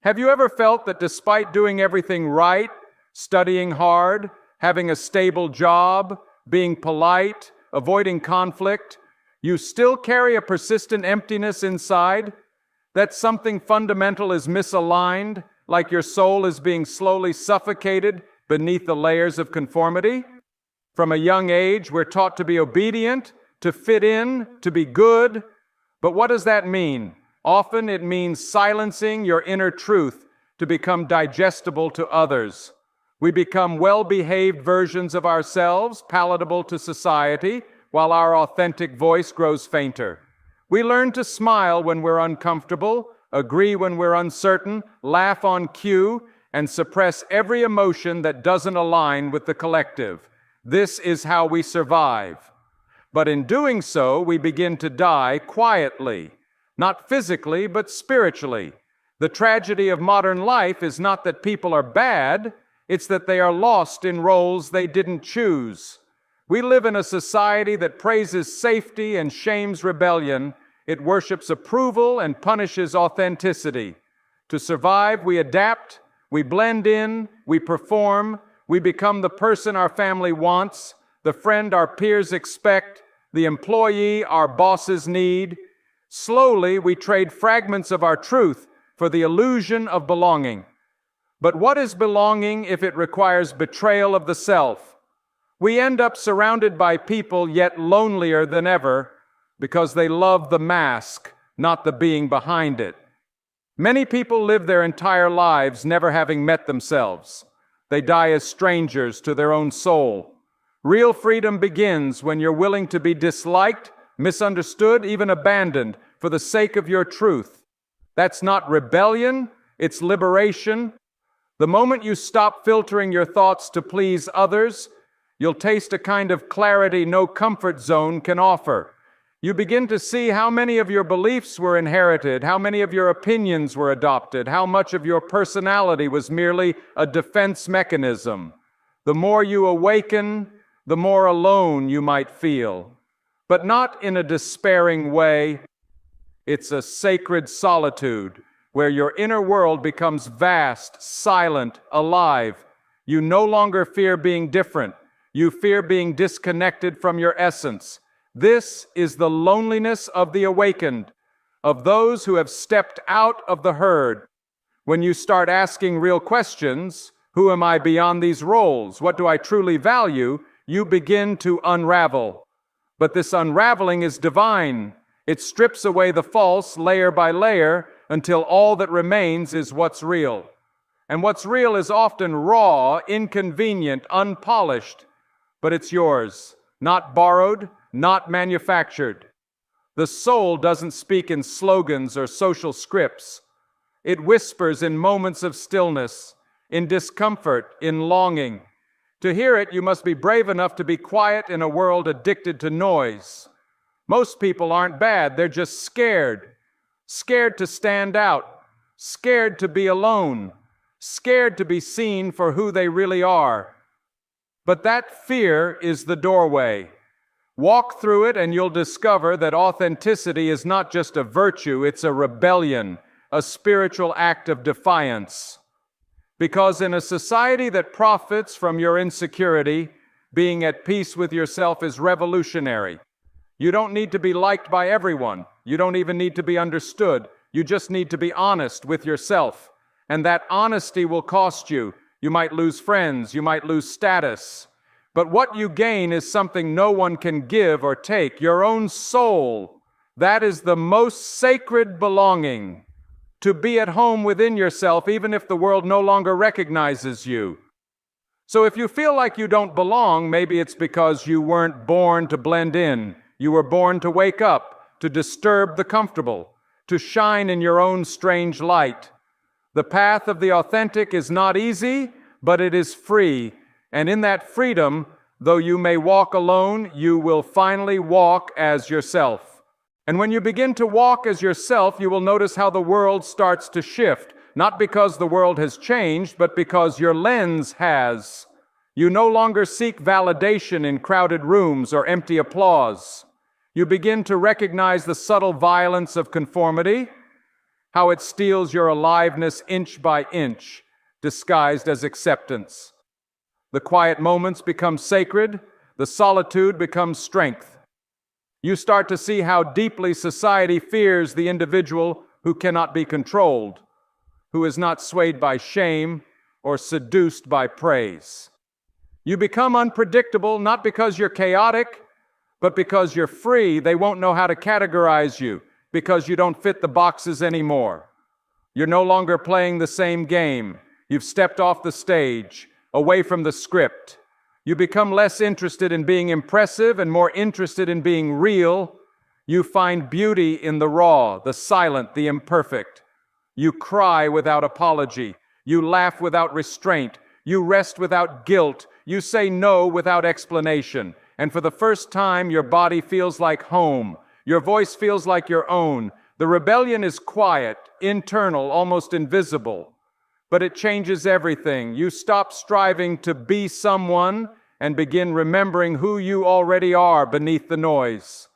Have you ever felt that despite doing everything right, studying hard, having a stable job, being polite, avoiding conflict, you still carry a persistent emptiness inside? That something fundamental is misaligned, like your soul is being slowly suffocated beneath the layers of conformity? From a young age, we're taught to be obedient, to fit in, to be good. But what does that mean? Often it means silencing your inner truth to become digestible to others. We become well-behaved versions of ourselves, palatable to society, while our authentic voice grows fainter. We learn to smile when we're uncomfortable, agree when we're uncertain, laugh on cue, and suppress every emotion that doesn't align with the collective. This is how we survive. But in doing so, we begin to die quietly, not physically, but spiritually. The tragedy of modern life is not that people are bad, it's that they are lost in roles they didn't choose. We live in a society that praises safety and shames rebellion. It worships approval and punishes authenticity. To survive, we adapt, we blend in, we perform, we become the person our family wants, the friend our peers expect, the employee our bosses need. Slowly, we trade fragments of our truth for the illusion of belonging. But what is belonging if it requires betrayal of the self? We end up surrounded by people yet lonelier than ever because they love the mask, not the being behind it. Many people live their entire lives never having met themselves. They die as strangers to their own soul. Real freedom begins when you're willing to be disliked, misunderstood, even abandoned for the sake of your truth. That's not rebellion, it's liberation. The moment you stop filtering your thoughts to please others, you'll taste a kind of clarity no comfort zone can offer. You begin to see how many of your beliefs were inherited, how many of your opinions were adopted, how much of your personality was merely a defense mechanism. The more you awaken, the more alone you might feel. But not in a despairing way. It's a sacred solitude where your inner world becomes vast, silent, alive. You no longer fear being different. You fear being disconnected from your essence. This is the loneliness of the awakened, of those who have stepped out of the herd. When you start asking real questions, who am I beyond these roles? What do I truly value? You begin to unravel. But this unraveling is divine. It strips away the false layer by layer until all that remains is what's real. And what's real is often raw, inconvenient, unpolished, but it's yours, not borrowed, not manufactured. The soul doesn't speak in slogans or social scripts. It whispers in moments of stillness, in discomfort, in longing. To hear it, you must be brave enough to be quiet in a world addicted to noise. Most people aren't bad, they're just scared. Scared to stand out, scared to be alone, scared to be seen for who they really are. But that fear is the doorway. Walk through it and you'll discover that authenticity is not just a virtue, it's a rebellion, a spiritual act of defiance. Because in a society that profits from your insecurity, being at peace with yourself is revolutionary. You don't need to be liked by everyone. You don't even need to be understood. You just need to be honest with yourself. And that honesty will cost you. You might lose friends, you might lose status. But what you gain is something no one can give or take, your own soul. That is the most sacred belonging. To be at home within yourself, even if the world no longer recognizes you. So if you feel like you don't belong, maybe it's because you weren't born to blend in. You were born to wake up, to disturb the comfortable, to shine in your own strange light. The path of the authentic is not easy, but it is free. And in that freedom, though you may walk alone, you will finally walk as yourself. And when you begin to walk as yourself, you will notice how the world starts to shift, not because the world has changed, but because your lens has. You no longer seek validation in crowded rooms or empty applause. You begin to recognize the subtle violence of conformity. how it steals your aliveness inch by inch, disguised as acceptance. The quiet moments become sacred, the solitude becomes strength. You start to see how deeply society fears the individual who cannot be controlled, who is not swayed by shame or seduced by praise. You become unpredictable not because you're chaotic, but because you're free. They won't know how to categorize you because you don't fit the boxes anymore. You're no longer playing the same game. You've stepped off the stage, away from the script. You become less interested in being impressive and more interested in being real. You find beauty in the raw, the silent, the imperfect. You cry without apology. You laugh without restraint. You rest without guilt. You say no without explanation. And for the first time, your body feels like home. Your voice feels like your own. The rebellion is quiet, internal, almost invisible. But it changes everything. You stop striving to be someone and begin remembering who you already are beneath the noise.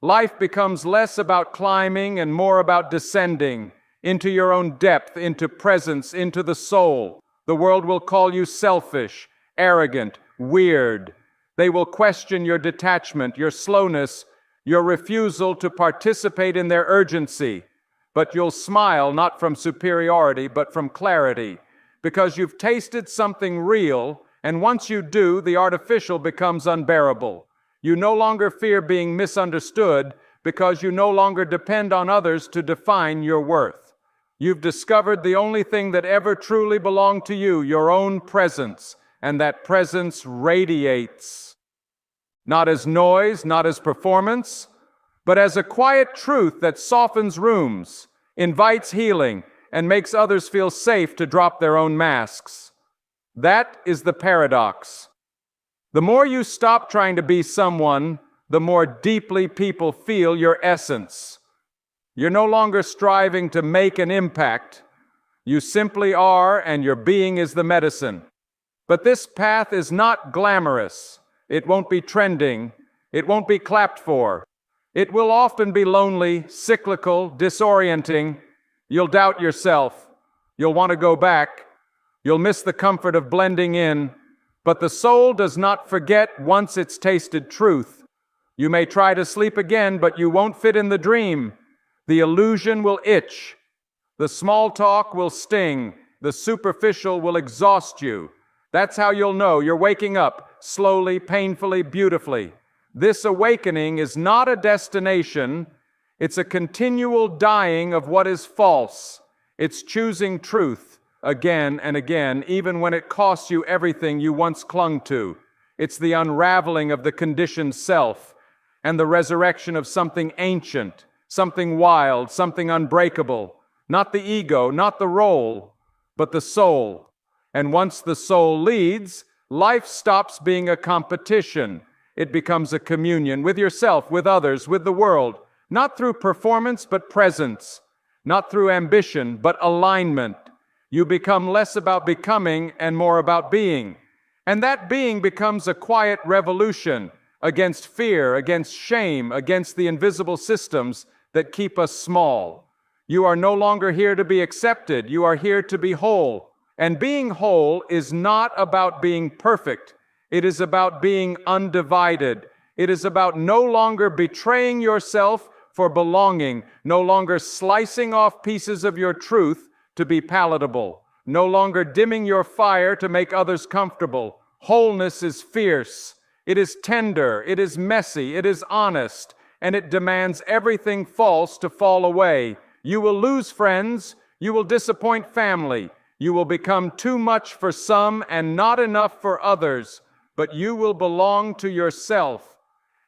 Life becomes less about climbing and more about descending into your own depth, into presence, into the soul. The world will call you selfish, arrogant, weird. They will question your detachment, your slowness, your refusal to participate in their urgency. But you'll smile not from superiority, but from clarity, because you've tasted something real, and once you do, the artificial becomes unbearable. You no longer fear being misunderstood because you no longer depend on others to define your worth. You've discovered the only thing that ever truly belonged to you, your own presence, and that presence radiates. Not as noise, not as performance, but as a quiet truth that softens rooms, invites healing, and makes others feel safe to drop their own masks. That is the paradox. The more you stop trying to be someone, the more deeply people feel your essence. You're no longer striving to make an impact. You simply are, and your being is the medicine. But this path is not glamorous. It won't be trending. It won't be clapped for. It will often be lonely, cyclical, disorienting. You'll doubt yourself. You'll want to go back. You'll miss the comfort of blending in. But the soul does not forget once it's tasted truth. You may try to sleep again, but you won't fit in the dream. The illusion will itch. The small talk will sting. The superficial will exhaust you. That's how you'll know you're waking up, slowly, painfully, beautifully. This awakening is not a destination. It's a continual dying of what is false. It's choosing truth again and again, even when it costs you everything you once clung to. It's the unraveling of the conditioned self and the resurrection of something ancient, something wild, something unbreakable. Not the ego, not the role, but the soul. And once the soul leads, life stops being a competition. It becomes a communion with yourself, with others, with the world, not through performance, but presence, not through ambition, but alignment. You become less about becoming and more about being. And that being becomes a quiet revolution against fear, against shame, against the invisible systems that keep us small. You are no longer here to be accepted. You are here to be whole. And being whole is not about being perfect. It is about being undivided. It is about no longer betraying yourself for belonging, no longer slicing off pieces of your truth to be palatable, no longer dimming your fire to make others comfortable. Wholeness is fierce. It is tender. It is messy. It is honest. And it demands everything false to fall away. You will lose friends. You will disappoint family. You will become too much for some and not enough for others. But you will belong to yourself.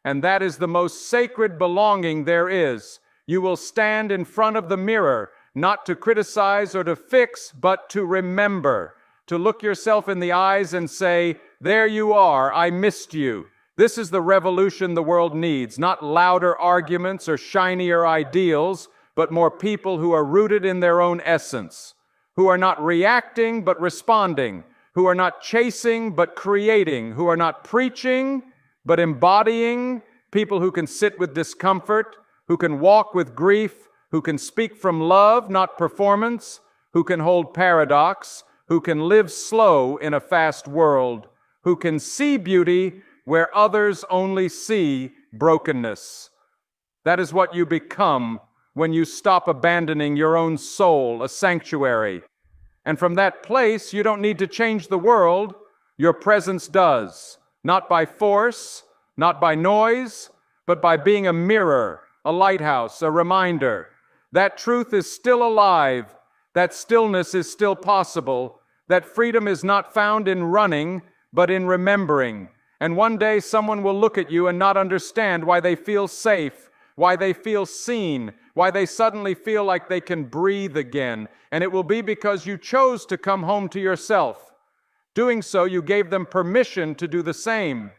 And that is the most sacred belonging there is. You will stand in front of the mirror, not to criticize or to fix, but to remember, to look yourself in the eyes and say, there you are, I missed you. This is the revolution the world needs, not louder arguments or shinier ideals, but more people who are rooted in their own essence, who are not reacting but responding, who are not chasing but creating, who are not preaching but embodying, people who can sit with discomfort, who can walk with grief, who can speak from love, not performance, who can hold paradox, who can live slow in a fast world, who can see beauty where others only see brokenness. That is what you become when you stop abandoning your own soul, a sanctuary. And from that place, you don't need to change the world. Your presence does. Not by force, not by noise, but by being a mirror, a lighthouse, a reminder. That truth is still alive. That stillness is still possible. That freedom is not found in running, but in remembering. And one day someone will look at you and not understand why they feel safe, why they feel seen, why they suddenly feel like they can breathe again. And it will be because you chose to come home to yourself. Doing so, you gave them permission to do the same.